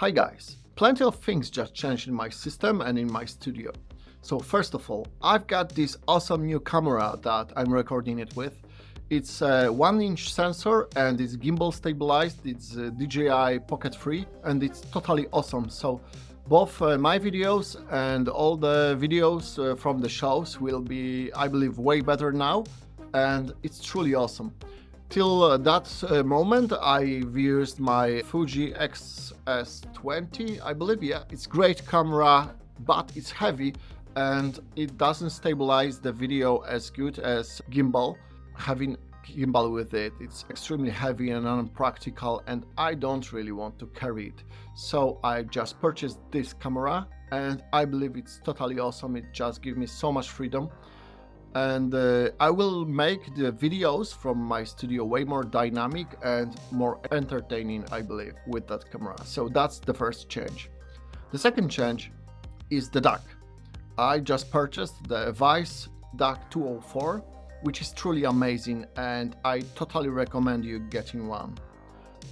Hi guys, plenty of things just changed in my system and in my studio. So first of all, I've got this awesome new camera that I'm recording it with. It's a 1-inch sensor and it's gimbal stabilized, it's DJI Pocket 3 and it's totally awesome. So both my videos and all the videos from the shows will be, I believe, way better now, and it's truly awesome. Till that moment, I've used my Fuji X-S20, I believe. Yeah, it's great camera, but it's heavy and it doesn't stabilize the video as good as gimbal. Having gimbal with it, it's extremely heavy and unpractical, and I don't really want to carry it. So I just purchased this camera and I believe it's totally awesome. It just gives me so much freedom. And I will make the videos from my studio way more dynamic and more entertaining, I believe, with that camera. So that's the first change. The second change is the DAC. I just purchased the Weiss DAC204, which is truly amazing, and I totally recommend you getting one.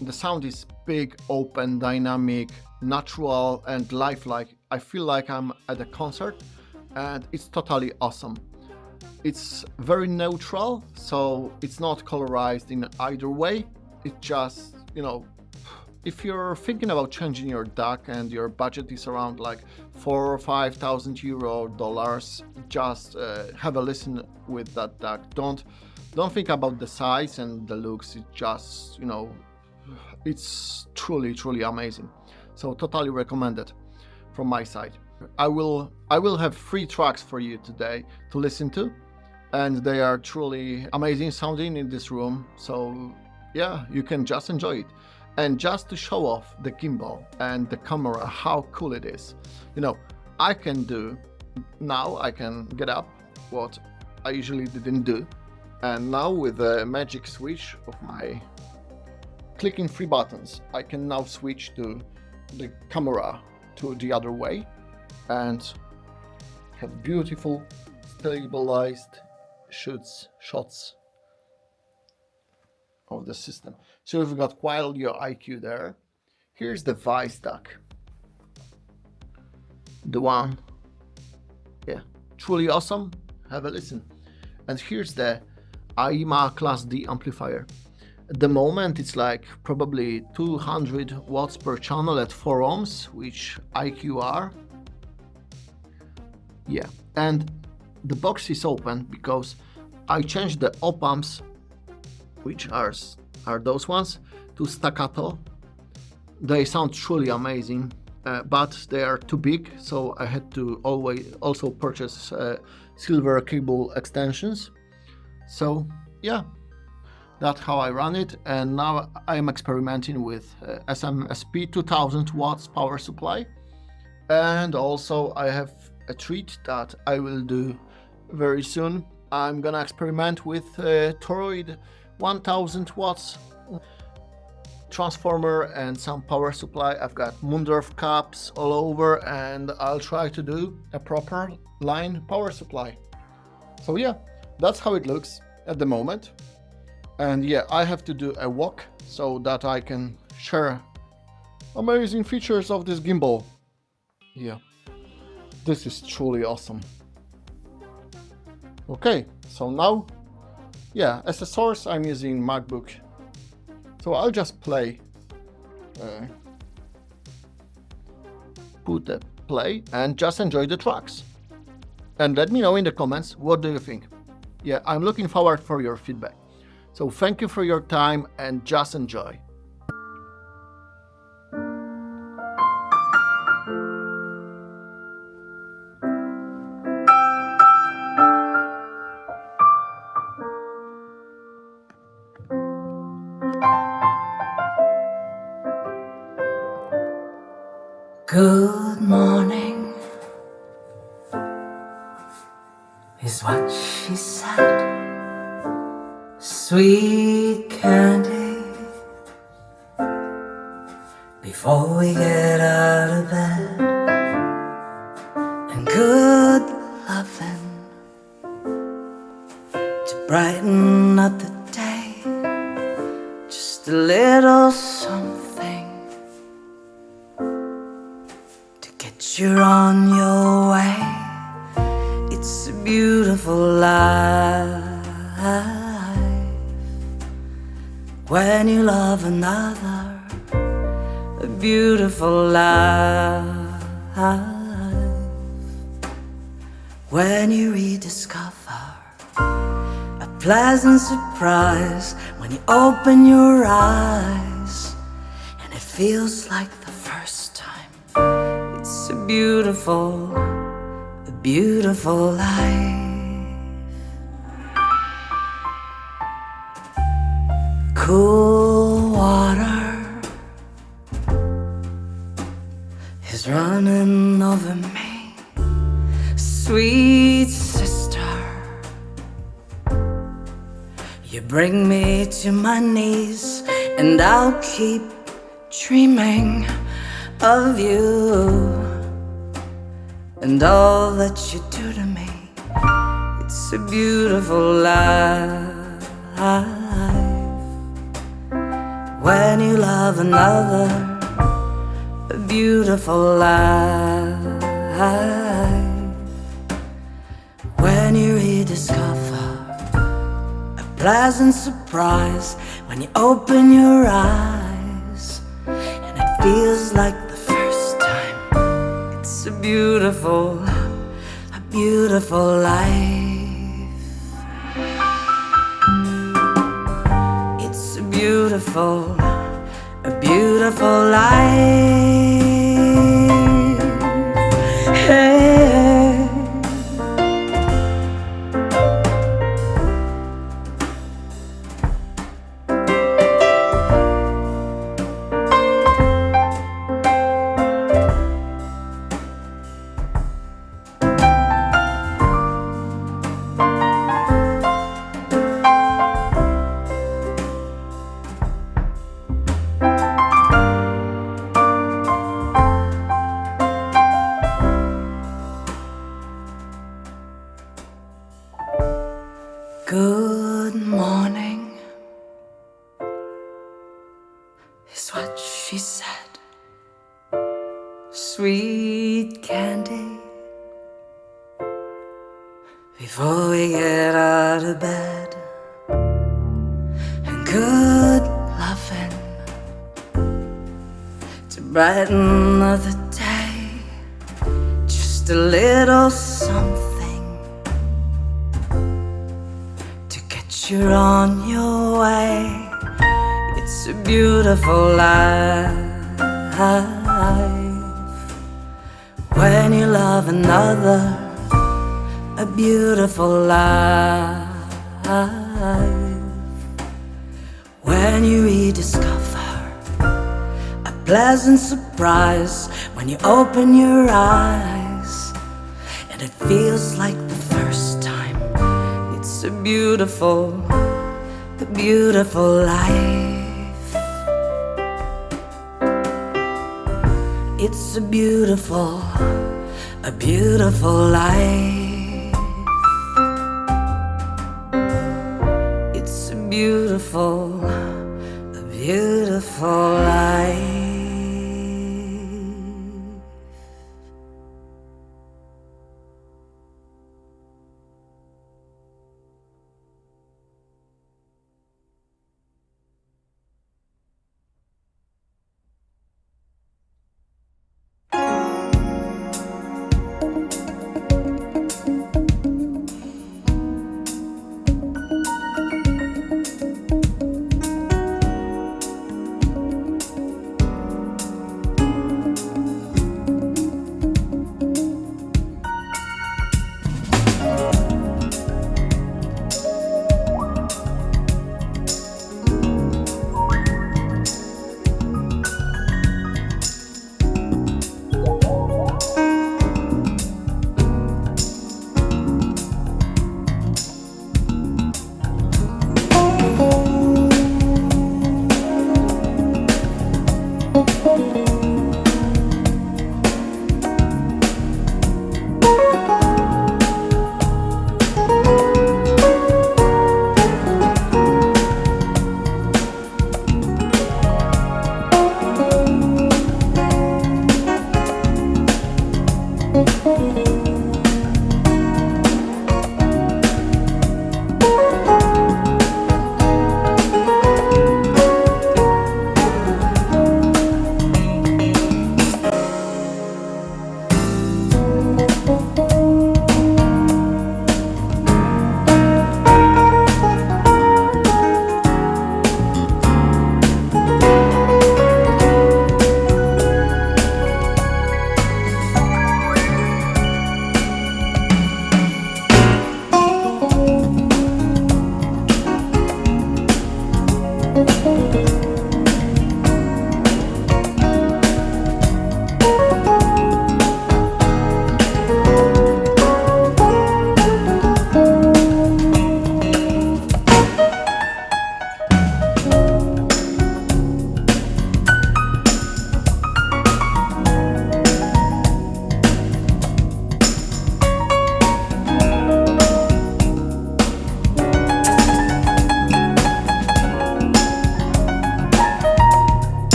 The sound is big, open, dynamic, natural and lifelike. I feel like I'm at a concert and it's totally awesome. It's very neutral, so it's not colorized in either way. It just, if you're thinking about changing your DAC and your budget is around like €4,000 or $5,000, just have a listen with that DAC. Don't think about the size and the looks. It just, it's truly amazing. So totally recommend it from my side. I will have 3 tracks for you today to listen to, and they are truly amazing sounding in this room. So yeah, you can just enjoy it. And just to show off the gimbal and the camera, how cool it is. I can get up what I usually didn't do. And now with the magic switch of my clicking 3 buttons, I can now switch to the camera to the other way and have beautiful stabilized shots of the system. So we've got quality IQ there. Here's the Weiss DAC. The one, yeah, truly awesome. Have a listen. And here's the AIMA Class D amplifier. At the moment it's like probably 200 watts per channel at 4 ohms, which IQR. Yeah, and the box is open because I changed the op amps, which are those ones, to staccato. They sound truly amazing, but they are too big, so I had to also purchase silver cable extensions. So yeah, that's how I run it. And now I'm experimenting with SMSP 2000 watts power supply, and also I have a treat that I will do very soon. I'm gonna experiment with Toroid 1000 watts transformer and some power supply. I've got Mundorf caps all over, and I'll try to do a proper line power supply. So yeah, that's how it looks at the moment. And yeah, I have to do a walk so that I can share amazing features of this gimbal. Yeah, this is truly awesome. Okay, so now, yeah, as a source I'm using MacBook. So I'll just put the play and just enjoy the tracks. And let me know in the comments, what do you think? Yeah, I'm looking forward for your feedback. So thank you for your time and just enjoy. Good morning is what she said. Sweet candy before we get out of bed, and good loving to brighten up the day. Just a little something get you on your way. It's a beautiful life when you love another. A beautiful life when you rediscover a pleasant surprise when you open your eyes and it feels like the first time. It's a beautiful life. Cool water is running over me. Sweet sister, you bring me to my knees, and I'll keep dreaming of you and all that you do to me. It's a beautiful life when you love another. A beautiful life when you rediscover a pleasant surprise when you open your eyes and it feels like the first time. It's a beautiful life. It's a beautiful life. Hey. Good morning is what she said. Sweet candy before we get out of bed, and good loving to brighten up the day. Just a little something you're on your way. It's a beautiful life when you love another. A beautiful life when you rediscover a pleasant surprise when you open your eyes and it feels like the first time. It's a beautiful life. It's a beautiful life. It's a beautiful life.